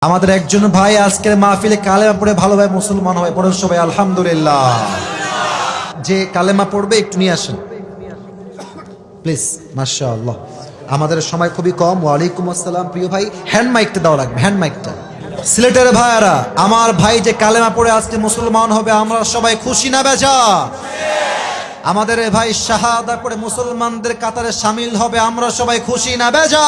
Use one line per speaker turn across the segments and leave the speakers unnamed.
আমাদের একজন ভাই আজকের মাহফিলে কালেমা পড়ে ভালোভাবে মুসলমান হয়, পড়েন সবাই আলহামদুলিল্লাহ। যে কালেমা পড়বে একটু নিয়ে আসেন প্লিজ। মাশাআল্লাহ, আমাদের সময় খুবই কম। ওয়ালাইকুম আসসালাম। প্রিয় ভাই, হ্যান্ড মাইকটা দেওয়া লাগবে, হ্যান্ড মাইকটা। সিলেটের ভাইয়ারা, আমার ভাই যে কালেমা পড়ে আজকে মুসলমান হবে, আমরা সবাই খুশি না বেজা? আমাদের ভাই শাহাদা পড়ে মুসলমানদের কাতারে শামিল হবে, আমরা সবাই খুশি না বেজা?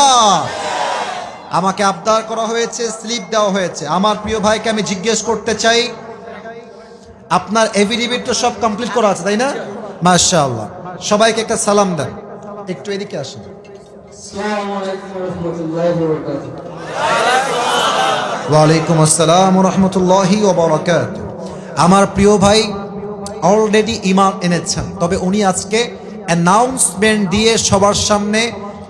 আমাকে আবদার করা হয়েছে, স্লিপ দেওয়া হয়েছে। আমার প্রিয় ভাইকে আমি জিজ্ঞেস করতে চাই, আপনার এফিডেভিট তো সব কমপ্লিট করা আছে তাই না? মাশাআল্লাহ, সবাইকে একটা সালাম দেন। একটু এদিকে আসেন। ওয়ালাইকুম আসসালাম ওয়া রাহমাতুল্লাহি ওয়া বারাকাতুহু। আমার প্রিয় ভাই অলরেডি ঈমান এনেছেন, তবে উনি আজকে অ্যানাউন্সমেন্ট দিয়ে সবার সামনে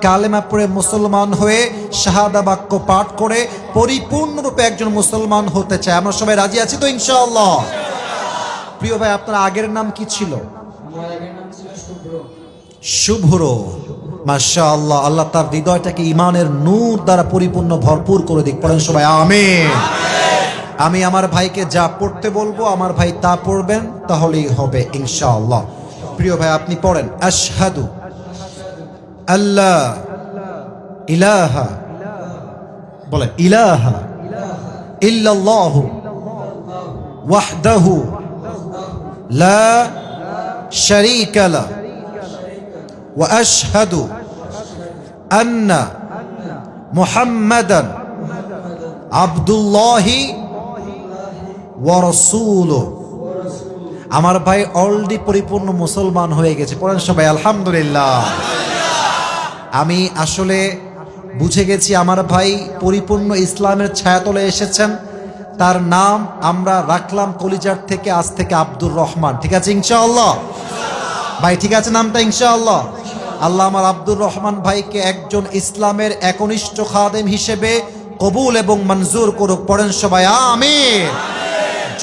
কালেমা পড়ে মুসলমান হয়ে শাহাদা বাক্য পাঠ করে পরিপূর্ণরূপে একজন মুসলমান হতে চায়। আমরা সবাই রাজি আছি তো ইনশাআল্লাহ? প্রিয় ভাই, আপনার আগের নাম কি ছিল?
আমার আগের নাম ছিল
শুভ্র। মাশাআল্লাহ, আল্লাহ তার হৃদয়টাকে ঈমানের নূর দ্বারা পরিপূর্ণ ভরপুর করে দিক। পড়েন সবাই আমিন। আমি আমার ভাইকে যা পড়তে বলবো আমার ভাই তা পড়বেন, তাহলেই হবে ইনশাআল্লাহ। প্রিয় ভাই, আপনি পড়েন আশহাদু আল্লাহ ইলাহা, বলেন ইলাহা ইল্লাল্লাহু ওয়াহদাহু লা শারীকা লাহু ওয়া আশহাদু আন্না মুহাম্মাদান আবদুল্লাহি ওয়া রাসূলুহু। আমার ভাই অলরেডি পরিপূর্ণ মুসলমান হয়ে গেছে। পড়েন সবাই আলহামদুলিল্লাহ। আমি আসলে বুঝে গেছি আমার ভাই পরিপূর্ণ ইসলামের ছায়াতলে এসেছেন। তার নাম আমরা রাখলাম কলিজার থেকে, আজ থেকে আব্দুর রহমান। ঠিক আছে ইনশাআল্লাহ? ভাই ঠিক আছে নামটা ইনশাআল্লাহ? আল্লাহ আমার আব্দুর রহমান ভাইকে একজন ইসলামের একনিষ্ঠ খাদেম হিসেবে কবুল এবং মঞ্জুর করুক। পড়েন সবাই আমিন।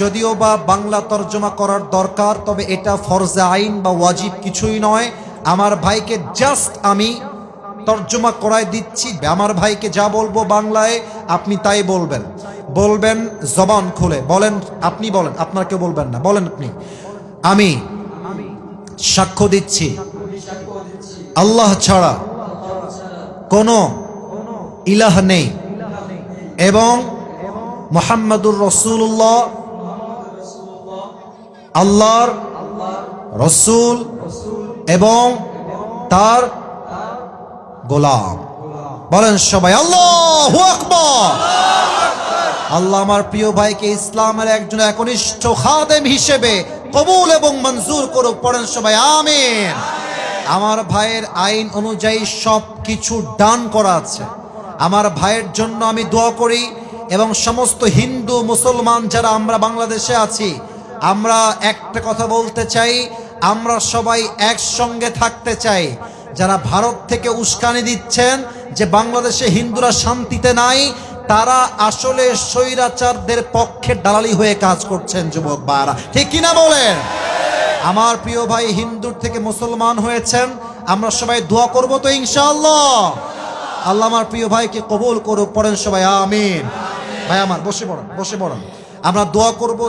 যদিও বা বাংলা তর্জমা করার দরকার, তবে এটা ফরজে আইন বা ওয়াজিব কিছুই নয়। আমার ভাইকে জাস্ট আমি তর্জমা করায় দিচ্ছি। আমার ভাইকে যা বলবো বাংলায় আপনি তাই বলবেন, বলবেন জবান খুলে বলেন। আপনি বলেন, আপনার কেউ বলবেন না, বলেন আপনি। আমি সাক্ষ্য দিচ্ছি আল্লাহ ছাড়া কোনো ইলাহ নেই এবং মুহাম্মাদুর রাসূলুল্লাহ আল্লাহর রাসূল এবং তার গোলাম। বলেন সবাই আল্লাহু আকবার। আল্লাহ আমার প্রিয় ভাইকে ইসলামের একজন একনিষ্ঠ খাদেম হিসেবে কবুল এবং মঞ্জুর করুক। পড়েন সবাই আমিন। আমার ভাইয়ের আইন অনুযায়ী সব কিছু ডান করা আছে। আমার ভাইয়ের জন্য আমি দোয়া করি এবং সমস্ত হিন্দু মুসলমান যারা আমরা বাংলাদেশে আছি, আমরা একটা কথা বলতে চাই, আমরা সবাই একসঙ্গে থাকতে চাই। যারা ভারত থেকে উস্কানি দিচ্ছেন যে বাংলাদেশে হিন্দুরা শান্তিতে নাই, তারা আসলে স্বৈরাচারদের পক্ষে দালালি হয়ে কাজ করছেন যুবক ভাইরা, ঠিক কিনা বলেন? আমার প্রিয় ভাই হিন্দুর থেকে মুসলমান হয়েছেন, আমরা সবাই দোয়া করব তো ইনশাআল্লাহ? আল্লাহ আমার প্রিয় ভাইকে কবুল করুক। পড়েন সবাই আমিন। ভাই আমার বসে পড়েন, বসে পড়েন, আমরা দোয়া করব।